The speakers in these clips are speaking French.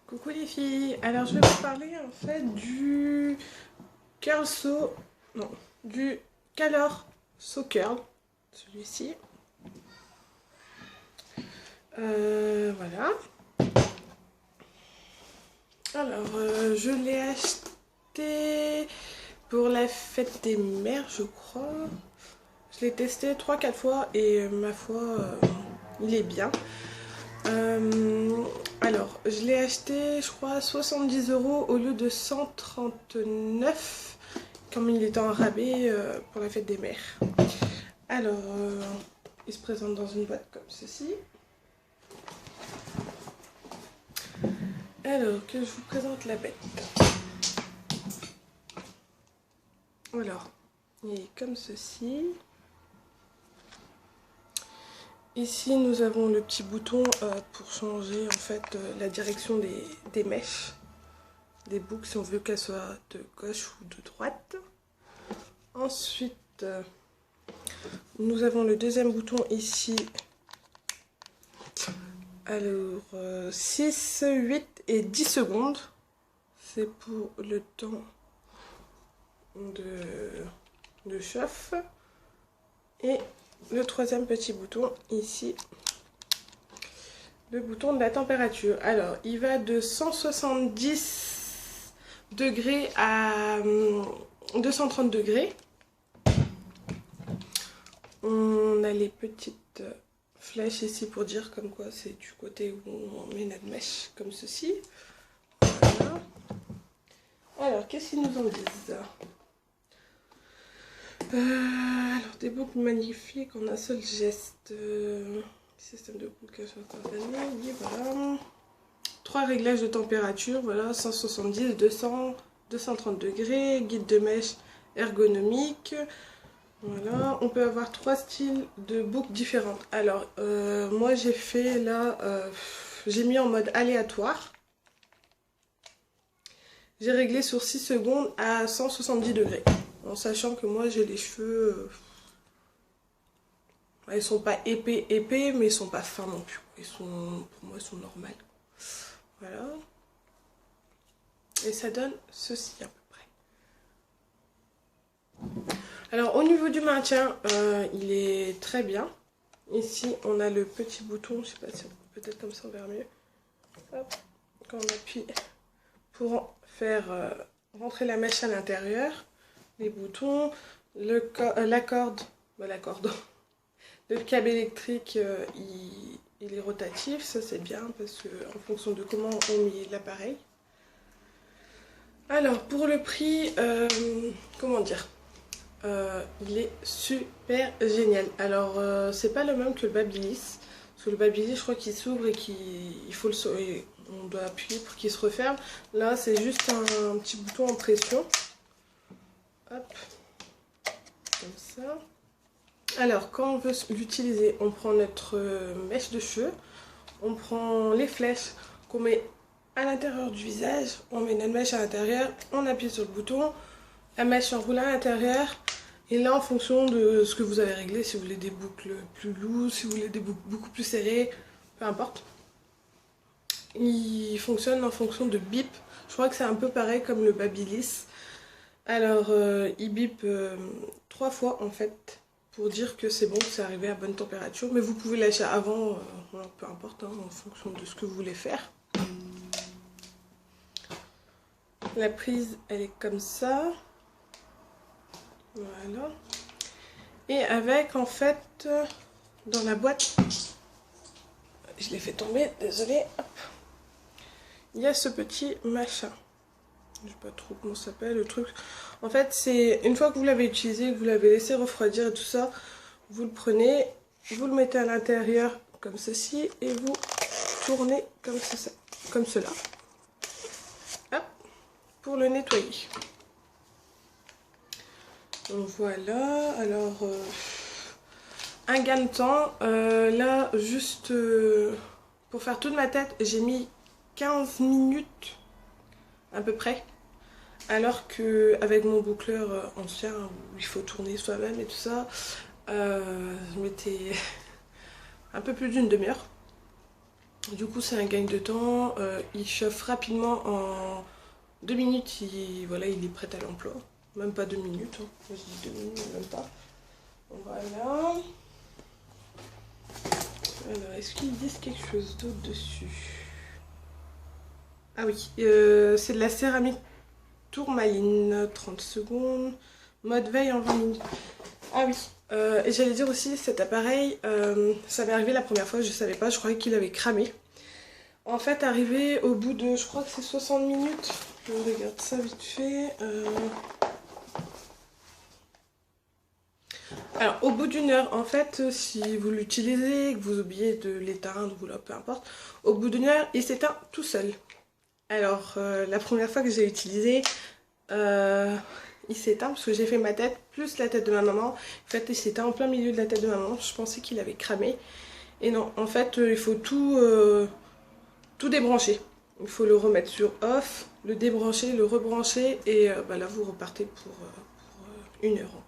Coucou les filles, alors je vais vous parler en fait du Curl So, non, du Color So Curl, celui-ci. Voilà. Alors je l'ai acheté pour la fête des mères, je crois. Je l'ai testé 3-4 fois et ma foi, il est bien. Alors, je l'ai acheté, je crois, 70 € au lieu de 139, comme il était en rabais pour la fête des mères. Alors, il se présente dans une boîte comme ceci. Alors, que je vous présente la bête. Alors, il est comme ceci. Ici, nous avons le petit bouton pour changer en fait la direction des mèches, des boucles, si on veut qu'elles soient de gauche ou de droite. Ensuite, nous avons le deuxième bouton ici. Alors, 6, 8 et 10 secondes. C'est pour le temps de chauffe. Et le troisième petit bouton ici, le bouton de la température. Alors, il va de 170 degrés à 230 degrés. On a les petites flèches ici pour dire comme quoi c'est du côté où on met notre mèche, comme ceci. Voilà. Alors, qu'est-ce qu'ils nous en disent? Alors, des boucles magnifiques en un seul geste. Système de boucles instantané, oui, voilà. 3 réglages de température, voilà, 170, 200, 230 degrés, guide de mèche ergonomique. Voilà, on peut avoir 3 styles de boucles différentes. Alors, moi j'ai fait là, j'ai mis en mode aléatoire. J'ai réglé sur 6 secondes à 170 degrés. En sachant que moi j'ai les cheveux, ils sont pas épais, mais ils sont pas fins non plus. Pour moi ils sont normaux. Voilà. Et ça donne ceci à peu près. Alors au niveau du maintien, il est très bien. Ici on a le petit bouton, je sais pas si peut-être comme ça on verra mieux. Hop, quand on appuie pour faire rentrer la mèche à l'intérieur. Les boutons, la corde, le câble électrique il est rotatif, ça c'est bien parce que en fonction de comment on met l'appareil. Alors pour le prix, comment dire, il est super génial. Alors c'est pas le même que le Babyliss, parce que le Babyliss je crois qu'il s'ouvre et on doit appuyer pour qu'il se referme. Là c'est juste un petit bouton en pression. Hop, comme ça. Alors, quand on veut l'utiliser, on prend notre mèche de cheveux, on prend les flèches qu'on met à l'intérieur du visage, on met notre mèche à l'intérieur, on appuie sur le bouton, la mèche s'enroule à l'intérieur, et là, en fonction de ce que vous avez réglé, si vous voulez des boucles plus lourdes, si vous voulez des boucles beaucoup plus serrées, peu importe, il fonctionne en fonction de bip. Je crois que c'est un peu pareil comme le Babyliss. Alors, il bip 3 fois en fait pour dire que c'est bon, que c'est arrivé à bonne température. Mais vous pouvez lâcher avant, peu importe, hein, en fonction de ce que vous voulez faire. La prise, elle est comme ça. Voilà. Et avec en fait, dans la boîte, je l'ai fait tomber, désolée. Hop. Il y a ce petit machin. Je sais pas trop comment ça s'appelle le truc. En fait, c'est une fois que vous l'avez utilisé, que vous l'avez laissé refroidir et tout ça, vous le prenez, vous le mettez à l'intérieur comme ceci et vous tournez comme cela. Hop, pour le nettoyer. Donc voilà, alors un gain de temps. Là, juste pour faire toute ma tête, j'ai mis 15 minutes à peu près. Alors que avec mon boucleur ancien où il faut tourner soi-même et tout ça, je mettais un peu plus d'une demi-heure. Du coup c'est un gain de temps, il chauffe rapidement en 2 minutes, voilà, il est prêt à l'emploi. Même pas 2 minutes, hein. Moi, je dis 2 minutes, même pas. Voilà. Alors, est-ce qu'ils disent quelque chose d'autre dessus? Ah oui, c'est de la céramique tourmaline, 30 secondes, mode veille en 20 minutes. Ah oui, et j'allais dire aussi, cet appareil, ça m'est arrivé la première fois, je savais pas, je croyais qu'il avait cramé. En fait, arrivé au bout de, je crois que c'est 60 minutes, je regarde ça vite fait. Alors, au bout d'une heure, en fait, si vous l'utilisez, que vous oubliez de l'éteindre ou là, peu importe, au bout d'une heure, il s'éteint tout seul. Alors, la première fois que j'ai utilisé, euh, il s'éteint parce que j'ai fait ma tête plus la tête de ma maman. En fait, il s'éteint en plein milieu de la tête de ma maman. Je pensais qu'il avait cramé. Et non, en fait, il faut tout débrancher. Il faut le remettre sur off, le débrancher, le rebrancher. Et bah là, vous repartez pour une heure encore.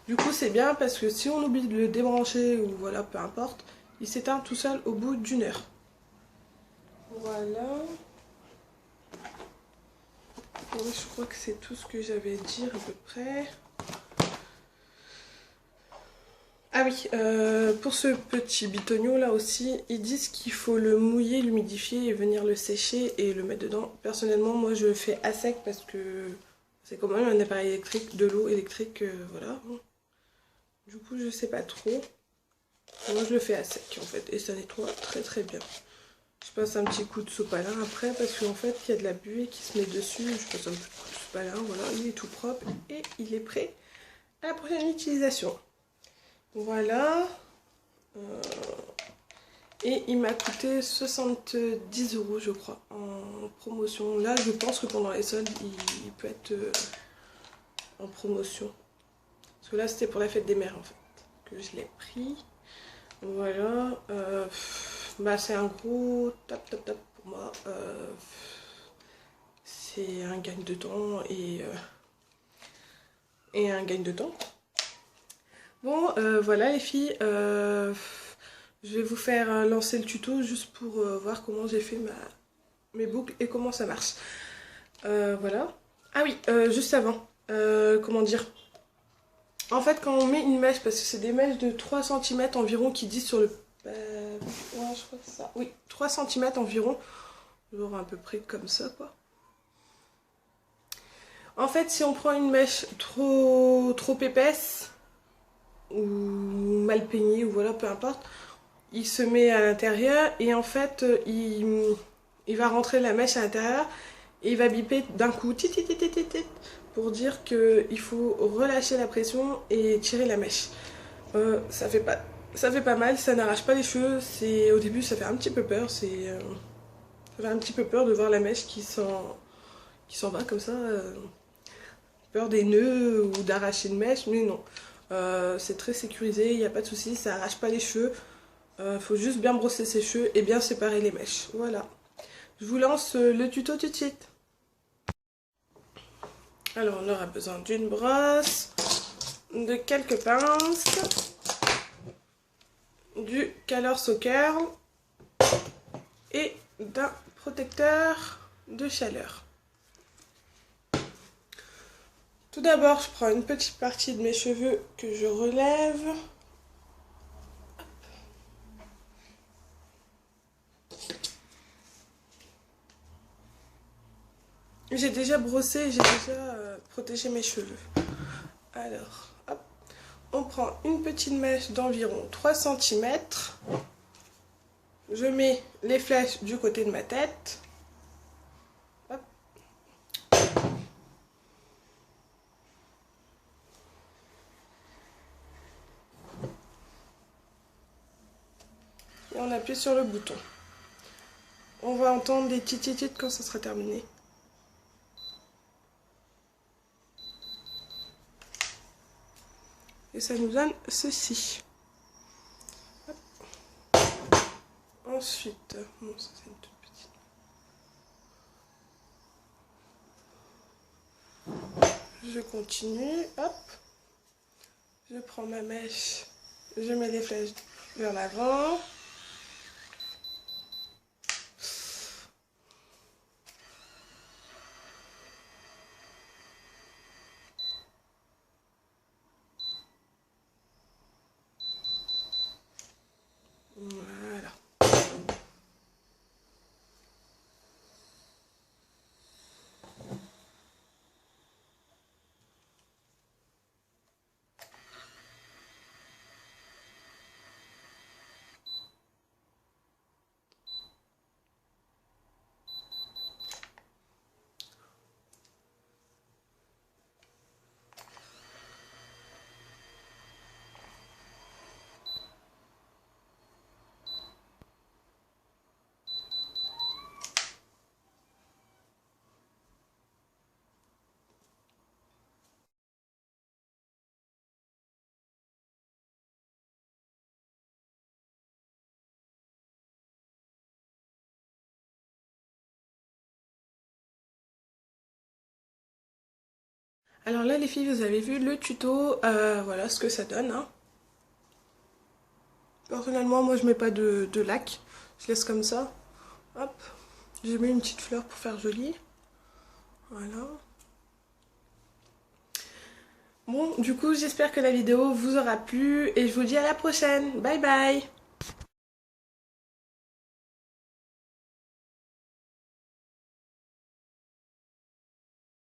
Du coup, c'est bien parce que si on oublie de le débrancher ou voilà, peu importe, il s'éteint tout seul au bout d'une heure. Voilà. Oui, je crois que c'est tout ce que j'avais à dire à peu près. Ah oui, pour ce petit bitonio là aussi, ils disent qu'il faut le mouiller, l'humidifier et venir le sécher et le mettre dedans. Personnellement, moi je le fais à sec parce que c'est quand même un appareil électrique, de l'eau électrique, voilà. Du coup, je sais pas trop. Moi je le fais à sec en fait et ça nettoie très très bien. Je passe un petit coup de sopalin après parce qu'en fait il y a de la buée qui se met dessus. Je passe un petit coup de sopalin, voilà, il est tout propre et il est prêt à la prochaine utilisation. Voilà. Et il m'a coûté 70 € je crois en promotion. Là je pense que pendant les soldes il peut être en promotion. Parce que là c'était pour la fête des mères en fait que je l'ai pris. Voilà. Bah c'est un gros tap pour moi. C'est un gain de temps et un gain de temps. Bon voilà les filles. Je vais vous faire lancer le tuto juste pour voir comment j'ai fait mes boucles et comment ça marche. Voilà. Ah oui, juste avant, comment dire. En fait, quand on met une mèche, parce que c'est des mèches de 3 cm environ qui disent sur le... ouais, je crois que c'est ça. Oui, 3 cm environ. Genre à peu près comme ça, quoi. En fait, si on prend une mèche trop épaisse, ou mal peignée, ou voilà, peu importe, il se met à l'intérieur et en fait il va rentrer la mèche à l'intérieur et il va biper d'un coup pour dire qu'il faut relâcher la pression et tirer la mèche. Ça fait pas mal, ça n'arrache pas les cheveux. Au début ça fait un petit peu peur, ça fait un petit peu peur de voir la mèche qui s'en va comme ça. Peur des nœuds ou d'arracher une mèche, mais non. C'est très sécurisé, il n'y a pas de souci, ça arrache pas les cheveux. Faut juste bien brosser ses cheveux et bien séparer les mèches. Voilà. Je vous lance le tuto tout de suite. Alors on aura besoin d'une brosse, de quelques pinces, du Color So Curl et d'un protecteur de chaleur. Tout d'abord, je prends une petite partie de mes cheveux que je relève. J'ai déjà brossé, j'ai déjà protégé mes cheveux. Alors, hop, on prend une petite mèche d'environ 3 cm. Je mets les flèches du côté de ma tête. Hop. Et on appuie sur le bouton. On va entendre des titites quand ça sera terminé. Et ça nous donne ceci. Hop. Ensuite, bon, ça c'est une toute petite. Je continue, hop. Je prends ma mèche, je mets les flèches vers l'avant. Alors là les filles, vous avez vu le tuto, voilà ce que ça donne, hein. Personnellement moi je mets pas de lac, je laisse comme ça. Hop, j'ai mis une petite fleur pour faire joli. Voilà. Bon, du coup j'espère que la vidéo vous aura plu et je vous dis à la prochaine. Bye bye.